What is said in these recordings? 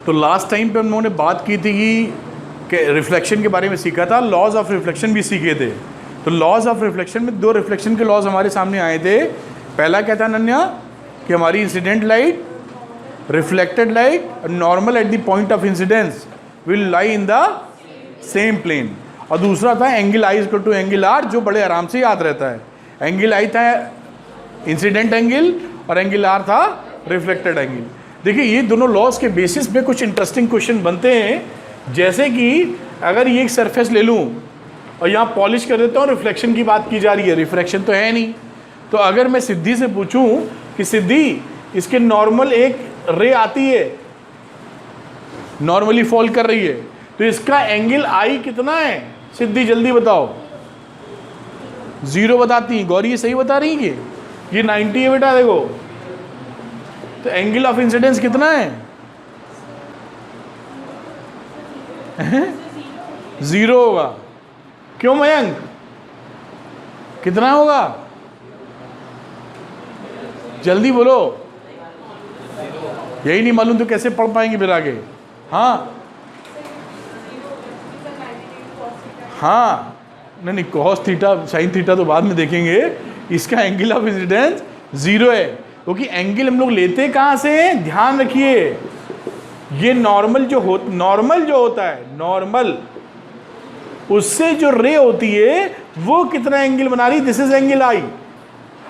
तो last time पे हम लोगों ने बात की थी कि रिफ्लेक्शन के बारे में सीखा था, लॉज ऑफ रिफ्लेक्शन भी सीखे थे। तो लॉज ऑफ रिफ्लेक्शन में दो रिफ्लेक्शन के लॉज हमारे सामने आए थे। पहला क्या था अनन्या, कि हमारी incident light, reflected light, normal at the point of incidence will lie in the same plane. और दूसरा था angle i equal to angle r, जो बड़े आराम से याद रहता है। एंगल आई था इंसिडेंट एंगल और एंगल आर था रिफ्लेक्टेड एंगल। देखिए ये दोनों लॉज के बेसिस पे कुछ इंटरेस्टिंग क्वेश्चन बनते हैं। जैसे कि अगर ये एक सरफेस ले लूँ और यहाँ पॉलिश कर देता हूँ, रिफ्लेक्शन की बात की जा रही है, रिफ्लेक्शन तो है नहीं। तो अगर मैं सिद्धि से पूछूं कि सिद्धि इसके नॉर्मल एक रे आती है, नॉर्मली फॉल कर रही है, तो इसका एंगल आई कितना है सिद्धि, जल्दी बताओ। 0 बताती है गौरी, ये सही बता रही है कि ये 90 है बेटा। देखो तो एंगल ऑफ इंसिडेंस कितना है 0 होगा। क्यों मयंक, कितना होगा जल्दी बोलो। यही नहीं मालूम तो कैसे पढ़ पाएंगे फिर आगे। हाँ हाँ, नहीं कॉस थीटा साइन थीटा तो बाद में देखेंगे। इसका एंगल ऑफ इंसिडेंस 0 है, क्योंकि एंगल हम लोग लेते कहाँ से हैं, ध्यान रखिए। ये नॉर्मल जो होता है, नॉर्मल उससे जो रे होती है वो कितना एंगल बना रही, दिस इज एंगल आई।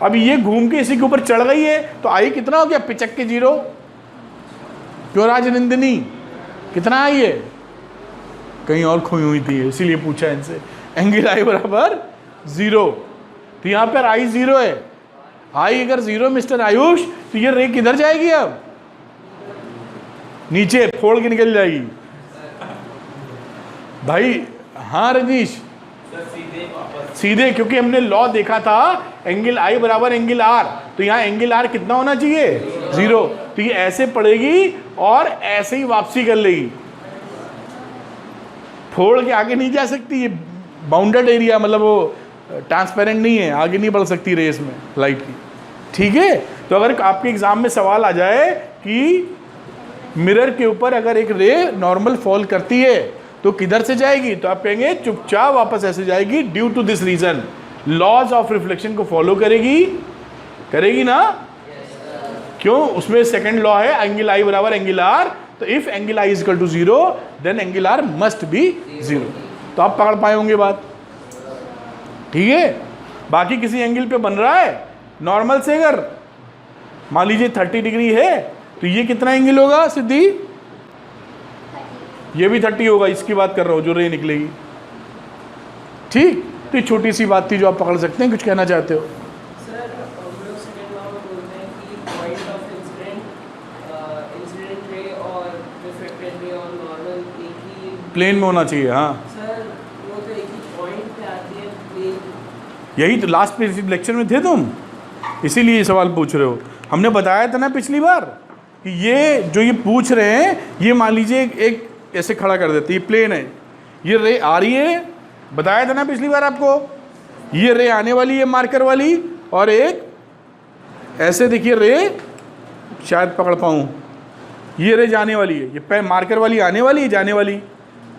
अब ये घूम के इसी के ऊपर चढ़ गई है तो आई कितना हो गया, पिचक के 0। क्यों राजनंदिनी, कितना आई है, कहीं और खोई हुई थी इसीलिए पूछा इनसे। एंगल आई बराबर 0, तो यहाँ पर आई 0 है। आई अगर 0 मिस्टर आयुष, तो ये रे किधर जाएगी, अब नीचे फोड़ के निकल जाएगी भाई। हाँ रजनीश, सीधे, क्योंकि हमने लॉ देखा था एंगल आई बराबर एंगल आर, तो यहाँ एंगल आर कितना होना चाहिए 0। तो ये ऐसे पड़ेगी और ऐसे ही वापसी कर लेगी, फोड़ के आगे नहीं जा सकती। ये बाउंडेड एरिया, मतलब वो ट्रांसपेरेंट नहीं है, आगे नहीं बढ़ सकती रेस में लाइट की। ठीक है, तो अगर आपके एग्जाम में सवाल आ जाए कि मिरर के ऊपर अगर एक रे नॉर्मल फॉल करती है तो किधर से जाएगी, तो आप कहेंगे चुपचाप वापस ऐसे जाएगी, due to this reason. Laws of reflection को फॉलो करेगी ना। क्यों, उसमें सेकंड लॉ है एंगल आई बराबर एंगल आर। तो if angle i is equal to 0 then angle r must be 0। तो आप पकड़ पाए होंगे बात, ठीक है। बाकी किसी एंगल पे बन रहा है नॉर्मल से, अगर मान लीजिए 30 डिग्री है, तो ये कितना एंगल होगा सिद्धि, ये भी 30 होगा। इसकी बात कर रहा हूँ जो रे निकलेगी, ठीक। तो ये छोटी सी बात थी जो आप पकड़ सकते हैं। कुछ कहना चाहते हो? प्लेन में होना चाहिए, हाँ सर, वो तो एक ही पॉइंट पे आती है प्लेन। यही तो लास्ट पे लेक्चर में थे तुम, इसीलिए ये सवाल पूछ रहे हो। हमने बताया था ना पिछली बार कि ये जो ये पूछ रहे हैं, ये मान लीजिए एक ऐसे खड़ा कर देते, ये प्लेन है, ये रे आ रही है, बताया था ना पिछली बार आपको। ये रे आने वाली है मार्कर वाली, और एक ऐसे देखिए रे, शायद पकड़ पाऊँ, ये रे जाने वाली है, ये मार्कर वाली आने वाली है, जाने वाली,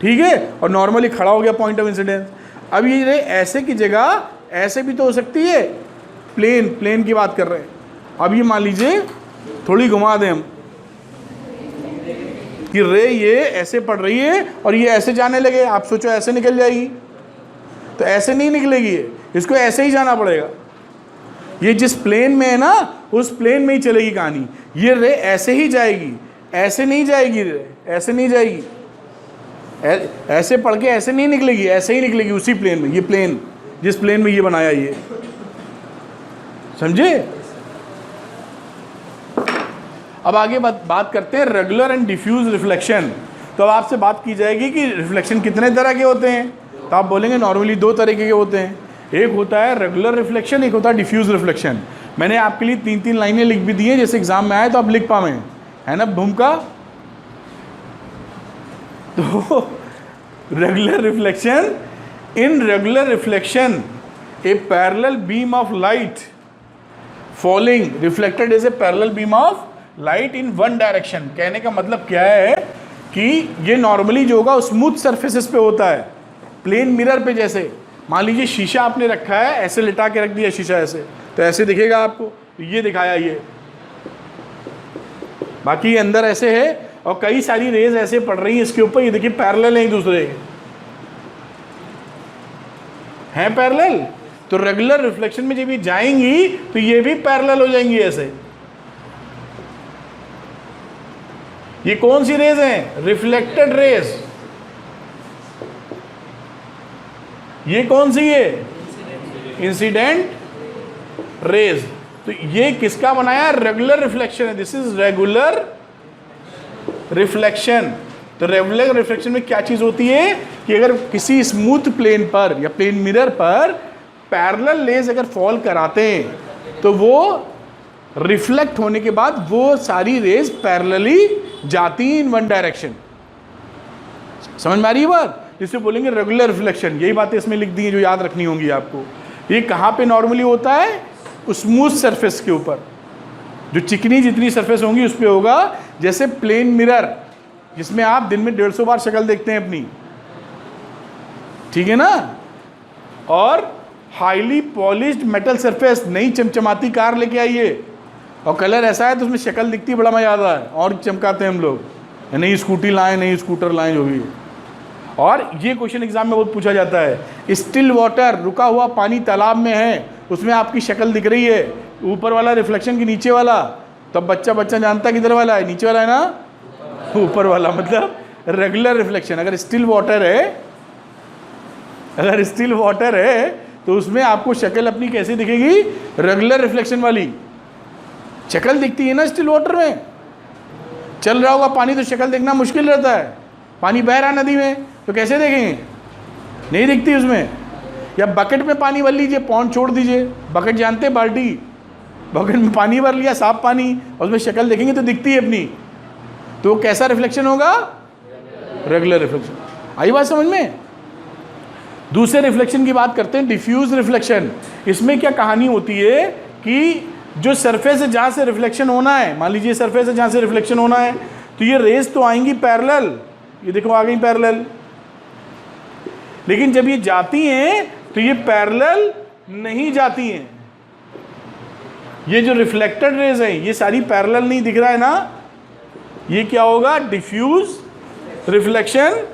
ठीक है। और नॉर्मली खड़ा हो गया पॉइंट ऑफ इंसिडेंस। अब ये रे ऐसे की जगह ऐसे भी तो हो सकती है, प्लेन की बात कर रहे हैं। अब ये मान लीजिए थोड़ी घुमा दें हम कि रे ये ऐसे पड़ रही है और ये ऐसे जाने लगे, आप सोचो ऐसे निकल जाएगी, तो ऐसे नहीं निकलेगी, इसको ऐसे ही जाना पड़ेगा। ये जिस प्लेन में है ना, उस प्लेन में ही चलेगी कहानी। ये रे ऐसे ही जाएगी, ऐसे नहीं जाएगी, रे ऐसे नहीं जाएगी, ऐसे पढ़ के ऐसे नहीं निकलेगी, ऐसे ही निकलेगी उसी प्लेन में। ये प्लेन जिस प्लेन में ये बनाया, ये समझे। अब आगे बात करते हैं रेगुलर एंड डिफ्यूज रिफ्लेक्शन। तो अब आपसे बात की जाएगी कि रिफ्लेक्शन कितने तरह के होते हैं, तो आप बोलेंगे नॉर्मली 2 तरीके के होते हैं। एक होता है रेगुलर रिफ्लेक्शन, एक होता है डिफ्यूज रिफ्लेक्शन। मैंने आपके लिए 3-3 लाइनें लिख भी दी हैं, जैसे एग्जाम में आए तो आप लिख पाए, है ना भूमिका। तो regular reflection, in regular reflection A parallel beam of light falling reflected is a parallel beam of light in one direction. कहने का मतलब क्या है कि ये नॉर्मली जो होगा स्मूथ सरफेसेस पे होता है, प्लेन मिरर पे। जैसे मान लीजिए शीशा आपने रखा है, ऐसे लिटा के रख दिया शीशा ऐसे, तो ऐसे दिखेगा आपको, ये दिखाया ये, बाकी ये अंदर ऐसे है और कई सारी रेज ऐसे पड़ रही हैं इसके ऊपर, ये देखिए पैरेलल है एक दूसरे के, हैं पैरेलल। तो रेगुलर रिफ्लेक्शन में जब ये जाएंगी तो ये भी पैरेलल हो जाएंगी ऐसे। ये कौन सी रेज हैं? Reflected raise. ये कौन सी है? Incident raise. तो ये किसका बनाया? रेगुलर रिफ्लेक्शन है। This is regular reflection. तो रेगुलर रिफ्लेक्शन में क्या चीज होती है कि अगर किसी स्मूथ प्लेन पर या प्लेन मिरर पर पैरेलल रेज अगर फॉल कराते हैं तो वो रिफ्लेक्ट होने के बाद वो सारी रेज पैरेलली जाती हैं इन वन डायरेक्शन। समझ में आ रही है बात? जिससे बोलेंगे रेगुलर रिफ्लेक्शन। यही बातें इसमें लिख दी हैं जो याद रखनी होंगी आपको। ये कहाँ पे नॉर्मली होता है? स्मूथ सरफेस के ऊपर, जो चिकनी जितनी सरफेस होंगी उस पर होगा। जैसे प्लेन मिरर जिसमें आप दिन में 150 बार शक्ल देखते हैं अपनी, ठीक है ना? और हाईली पॉलिश्ड मेटल सरफेस, नई चमचमाती कार लेके आइए और कलर ऐसा है तो उसमें शक्ल दिखती है, बड़ा मजा आता है और चमकाते हैं हम लोग, नई स्कूटी लाएं, नई स्कूटर लाएं, जो भी। और ये क्वेश्चन एग्जाम में बहुत पूछा जाता है। स्टिल वाटर, रुका हुआ पानी तालाब में है, उसमें आपकी शक्ल दिख रही है, ऊपर वाला रिफ्लेक्शन की नीचे वाला, तब बच्चा जानता किधर वाला है? नीचे वाला है ना, ऊपर वाला, मतलब रेगुलर रिफ्लेक्शन। अगर स्टिल वाटर है तो उसमें आपको शक्ल अपनी कैसी दिखेगी? रेगुलर रिफ्लेक्शन वाली शक्ल दिखती है ना स्टिल वाटर में। चल रहा होगा पानी तो शक्ल देखना मुश्किल रहता है, पानी बह रहा नदी में तो कैसे देखेंगे? नहीं दिखती उसमें। या बकेट में पानी भर लीजिए, पॉन्ड छोड़ दीजिए, बकेट जानते हैं, बाल्टी, बकेट में पानी भर लिया, साफ पानी, और उसमें शक्ल देखेंगे तो दिखती है अपनी। तो कैसा रिफ्लेक्शन होगा? Regular reflection. आई बात समझ में? दूसरे रिफ्लेक्शन की बात करते हैं, डिफ्यूज रिफ्लेक्शन। इसमें क्या कहानी होती है कि जो सरफेस है जहाँ से रिफ्लेक्शन होना है, मान लीजिए सरफेस है जहाँ से रिफ्लेक्शन होना है, तो ये रेज तो आएंगी पैरेलल, ये देखो आ गई पैरेलल, लेकिन जब ये जाती हैं तो ये पैरेलल नहीं जाती हैं। ये जो रिफ्लेक्टेड रेज हैं ये सारी पैरेलल नहीं दिख रहा है ना, ये क्या होगा? डिफ्यूज रिफ्लेक्शन,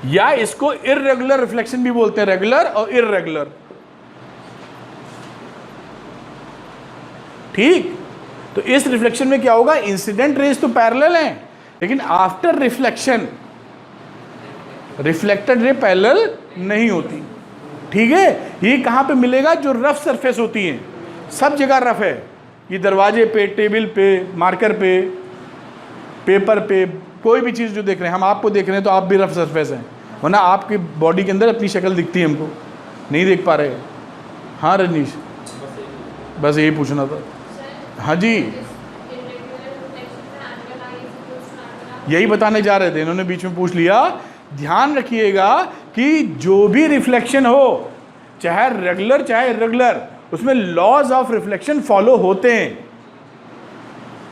या इसको इररेगुलर रिफ्लेक्शन भी बोलते हैं, रेगुलर और इररेगुलर। ठीक? तो इस रिफ्लेक्शन में क्या होगा? इंसिडेंट रेज तो पैरेलल हैं, लेकिन after reflection reflected ray parallel नहीं होती। ठीक है? ये कहां पे मिलेगा? जो रफ सरफेस होती हैं, सब जगह रफ है। ये दरवाजे पे, टेबल पे, मार्कर पे, पेपर पे, कोई भी चीज़ जो देख रहे हैं, हम आपको देख रहे हैं तो आप भी रफ सरफेस हैं, वरना आपकी बॉडी के अंदर अपनी शक्ल दिखती है, हमको नहीं देख पा रहे। हाँ रजनीश, बस यही पूछना था। हाँ जी, यही बताने जा रहे थे, इन्होंने बीच में पूछ लिया। ध्यान रखिएगा कि जो भी रिफ्लेक्शन हो, चाहे रेगुलर चाहे इरेगुलर, उसमें लॉज ऑफ रिफ्लेक्शन फॉलो होते हैं।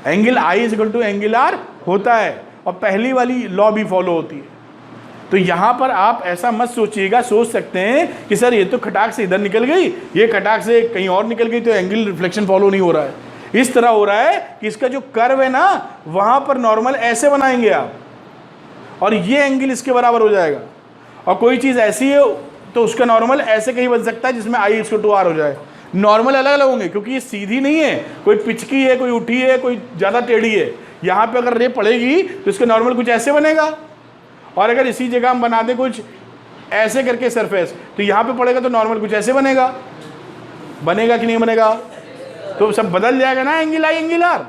Angle i is equal to angle r होता है, और पहली वाली लॉ भी फॉलो होती है। तो यहां पर आप ऐसा मत सोचिएगा, सोच सकते हैं कि सर ये तो खटाक से इधर निकल गई, ये खटाक से कहीं और निकल गई, तो एंगल रिफ्लेक्शन फॉलो नहीं हो रहा है। इस तरह हो रहा है कि इसका जो कर्व है ना, वहां पर नॉर्मल ऐसे बनाएंगे आप, और ये एंगल इसके बराबर हो जाएगा। और कोई चीज़ ऐसी है तो उसका नॉर्मल ऐसे कहीं बन सकता है जिसमें आई इक्वल टू आर हो जाए। नॉर्मल अलग अलग होंगे क्योंकि ये सीधी नहीं है, कोई पिचकी है, कोई उठी है, कोई ज़्यादा टेढ़ी है। यहाँ पे अगर रे पड़ेगी तो इसका नॉर्मल कुछ ऐसे बनेगा, और अगर इसी जगह हम बना दें कुछ ऐसे करके सरफेस, तो यहाँ पे पड़ेगा तो नॉर्मल कुछ ऐसे बनेगा। बनेगा कि नहीं बनेगा? तो सब बदल जाएगा ना, एंगल आई एंगल आर।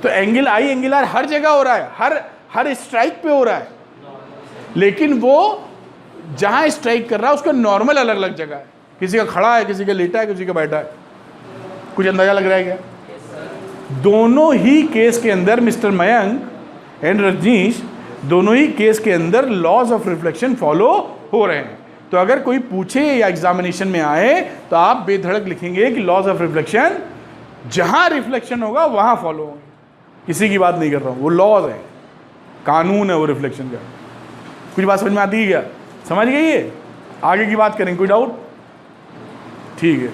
तो एंगल आई एंगल आर हर जगह हो रहा है, हर स्ट्राइक पे हो रहा है, लेकिन वो जहाँ स्ट्राइक कर रहा है उसका नॉर्मल अलग अलग जगह है। किसी का खड़ा है, किसी का लेटा है, किसी का बैठा है। कुछ अंदाजा लग रहा है क्या? दोनों ही केस के अंदर मिस्टर मयंक एंड रजनीश, दोनों ही केस के अंदर लॉज ऑफ रिफ्लेक्शन फॉलो हो रहे हैं। तो अगर कोई पूछे या एग्जामिनेशन में आए तो आप बेधड़क लिखेंगे कि लॉज ऑफ रिफ्लेक्शन, जहां रिफ्लेक्शन होगा वहां फॉलो होंगे। किसी की बात नहीं कर रहा हूं, वो लॉज है। कानून है वो रिफ्लेक्शन का। कुछ बात समझ में आती है क्या? समझ गई है? आगे की बात करें, कोई डाउट? ठीक है।